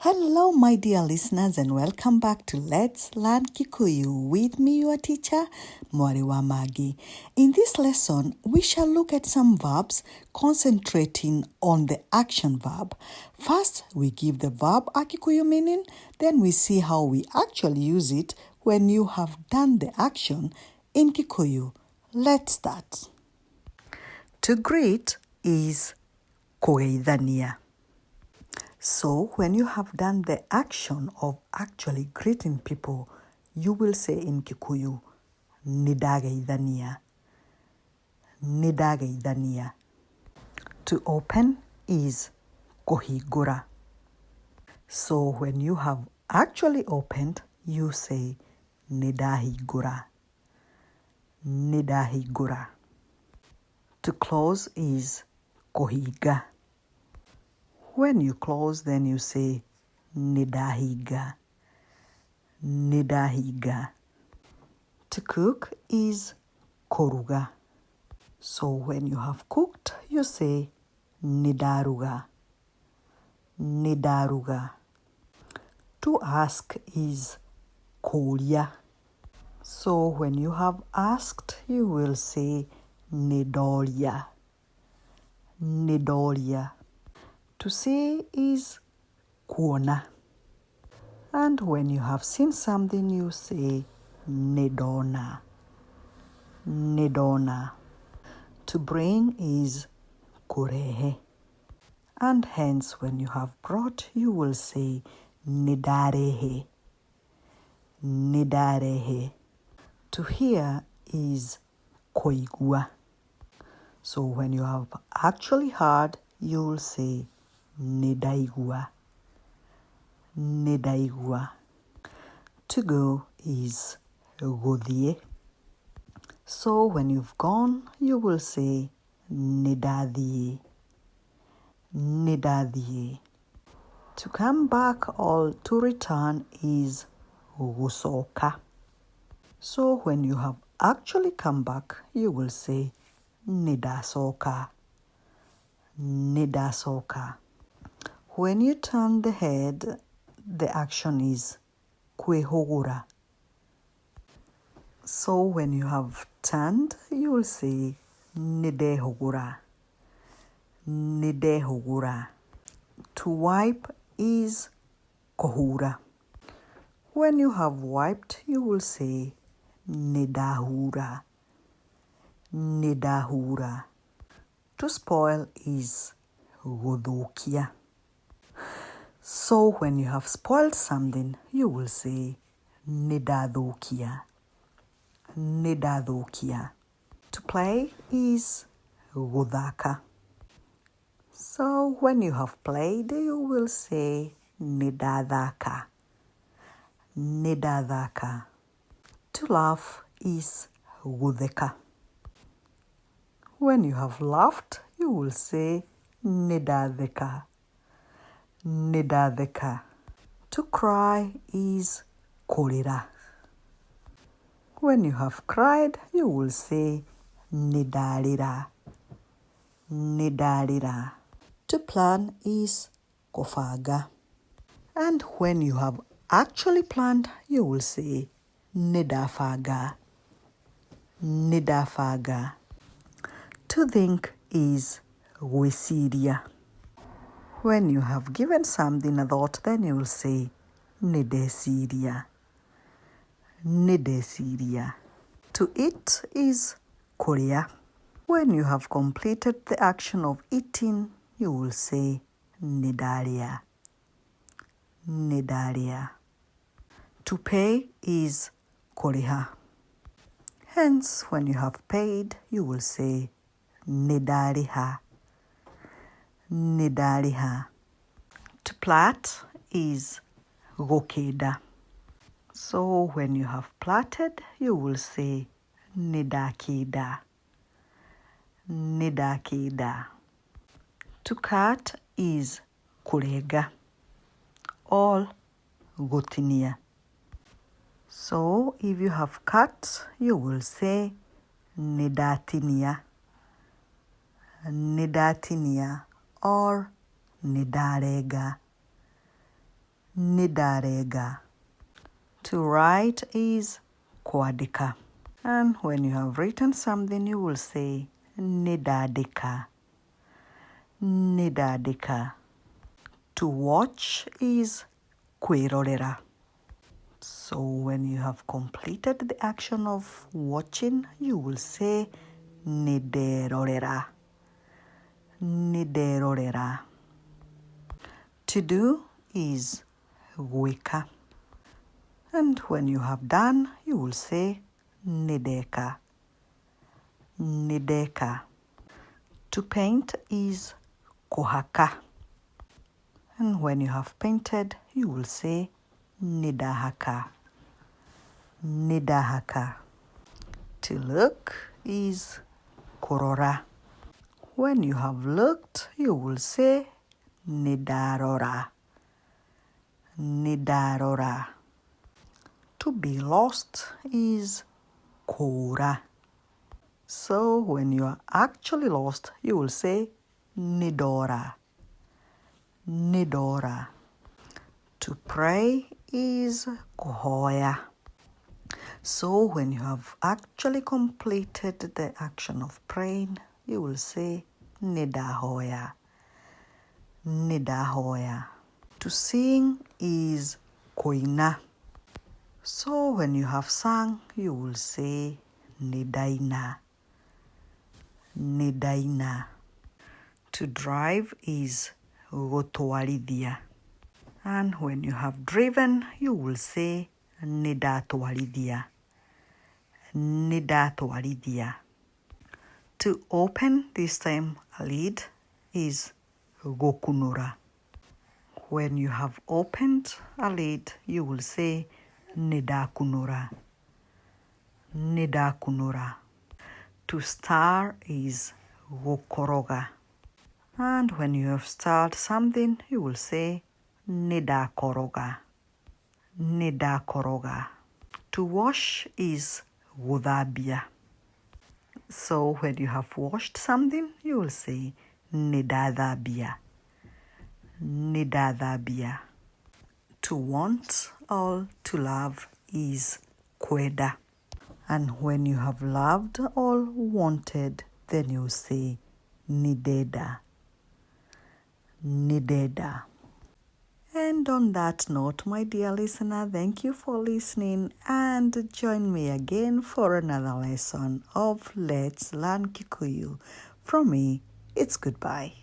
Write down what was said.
Hello, my dear listeners, and welcome back to Let's Learn Kikuyu with me, your teacher, Mwariwa Magi. In this lesson, we shall look at some verbs concentrating on the action verb. First, we give the verb a Kikuyu meaning, then we see how we actually use it when you have done the action in Kikuyu. Let's start. To greet is kugeithania. So when you have done the action of actually greeting people, you will say in Kikuyu, nidageithania. Nidageithania. To open is kuhingura. So when you have actually opened, you say nidahingura. Nidahingura. To close is kuhinga. When you close, then you say nidahiga. Nidahiga. To cook is koruga. So when you have cooked, you say nidaruga. Nidaruga. To ask is koria. So when you have asked, you will say nidoria. Nidoria. To see is kuona. And when you have seen something, you say nidona. Nidona. To bring is kurehe. And hence, when you have brought, you will say nidarehe. Nidarehe. To hear is koigua. So when you have actually heard, you will say nidaigua. Nidaigua. To go is guthie. So when you've gone, you will say nidathie. Nidathie. To come back or to return is gusoka. So when you have actually come back, you will say nidasoka. Nidasoka. When you turn the head, the action is kwehogura. So when you have turned, you will say nidehogura. Nidehogura. To wipe is kohura. When you have wiped, you will say nidahura. Nidahura. To spoil is guthukia. So when you have spoiled something, you will say nidathukia. Nidathukia. To play is guthaka. So when you have played, you will say nidathaka. Nidathaka. To laugh is gutheka. When you have laughed, you will say nidatheka. Nidatheka. To cry is korira. When you have cried, you will say nidarira. Nidarira. To plan is kofaga. And when you have actually planned, you will say nidafaga. Nidafaga. To think is gwiciria. When you have given something a thought, then you will say nideciria. Nideciria. To eat is kuria. When you have completed the action of eating, you will say nidaria. Nidaria. To pay is kuriha. Hence, when you have paid, you will say nidariha. Nidariha. To plait is gokeda. So when you have plaited, you will say nidakeda. Nidakeda. To cut is kurega or gotinia. So if you have cut, you will say nidatinia. Nidatinia or nidarega. Nidarega. To write is kwandĩka. And when you have written something, you will say nidandĩka. Nidandĩka. To watch is kwĩrorera. So when you have completed the action of watching, you will say niderorera. Niderorera. To do is gwĩka. And when you have done, you will say nideka. Nideka. To paint is kũhaka. And when you have painted, you will say nidahaka. Nidahaka. To look is kũrora. When you have looked, you will say nidarora. Nidarora. To be lost is kũũra. So when you are actually lost, you will say nidora. Nidora. To pray is kũhoya. So when you have actually completed the action of praying, you will say nidahoya. Nidahoya. To sing is kũina. So when you have sung, you will say nidaina. Nidaina. To drive is gũtwarithia. And when you have driven, you will say nidatwarithia. Nidatwarithia. To open this time a lid is gũkunũra. When you have opened a lid, you will say nidakunũra. Nidakunũra. To stir is gũkoroga. And when you have stirred something, you will say nidakoroga. Nidakoroga. To wash is gũthambia. So when you have washed something, you will say nidathambia. Nidathambia. To want or to love is kwenda. And when you have loved or wanted, then you say nidenda. Nidenda. And on that note, my dear listener, thank you for listening and join me again for another lesson of Let's Learn Kikuyu. From me, it's goodbye.